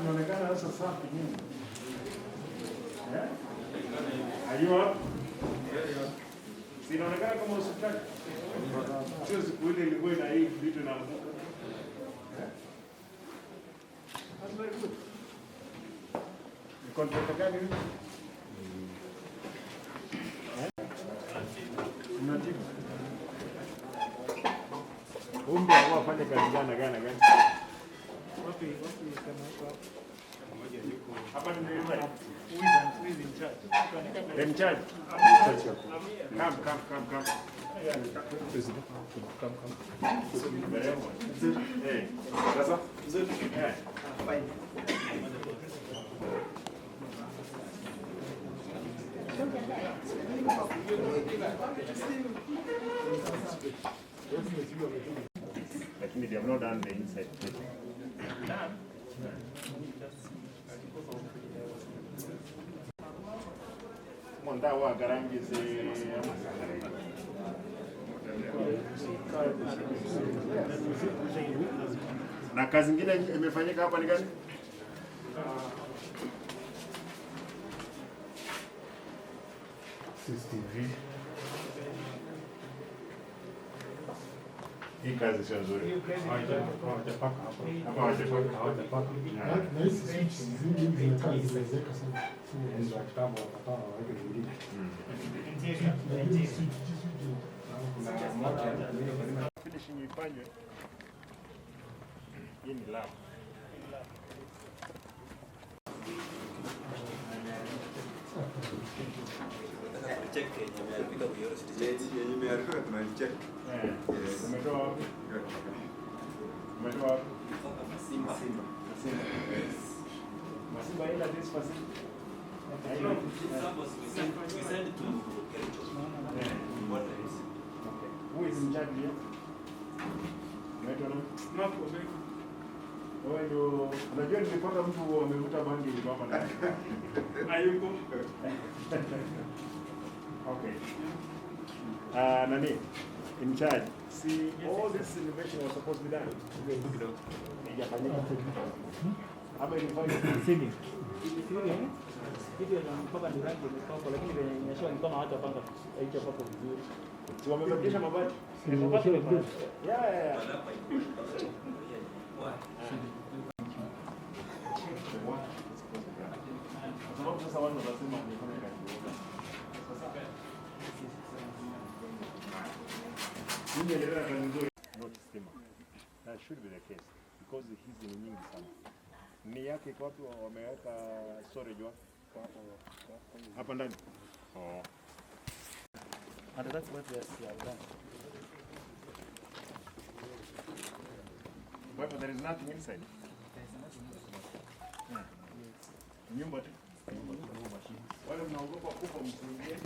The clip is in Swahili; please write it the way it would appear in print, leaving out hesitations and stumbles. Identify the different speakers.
Speaker 1: Mnaonekana sasa safi nyinyi. Are you up? Sinaonekana kama hospitali. Sio siku ile ilikuwa na hii vitu na mvuka. That's very good. Ni contract gani hiyo? Mnatibu. Umbe au afanye kazi gani? Wapi kama hapo? Hapa ni ndio right. Who is in charge? In charge. Come. President, come. Hey, sasa? Yeah. Fine. Lakini they have not done the inside. Monda wa garangi na kazi nyingine imefanyika hapa ni gani? CCTV. Hii kazi sio nzuri. Hawajapaka hapa. Hawajapaka. Na hizi switch zingine kazi zinawezeka sana. Ndio kitabu watapaa waweke vingine. Finishing ifanywe. Hii ni lab.
Speaker 2: Check yenye imeharibika tunaicheck.
Speaker 1: Umetoa wapi? Umetoa wapi?
Speaker 2: Simba. Yes.
Speaker 1: Simba ila this facility.
Speaker 2: We send to what is?
Speaker 1: Okay. Who is in charge here? Unaitwa nani?
Speaker 3: Marco.
Speaker 1: Wewe ndio unajua nilipata mtu amevuta bangi hapa ndani.
Speaker 3: Hayuko.
Speaker 1: Okay. Nani? In charge. See, all this innovation was supposed to be done. Ama ilifanya
Speaker 3: Sini. Kitu ya mpaka ni rangi imepakwa lakini venye imeshoa ni kama hata panga haijapakwa vizuri.
Speaker 1: Si wamebadilisha mabati? Yeah. Sababu sasa watu wanasema nifanye kazi. Not Simba. That should be the case because hizi ni nyingi sana. Ni yake kwa watu wameweka storage hapo hapa ndani. Oh.
Speaker 3: And that's what we have done.
Speaker 1: But there is nothing inside. Nyumba tu. Wale mnaogopa kufa msiingie.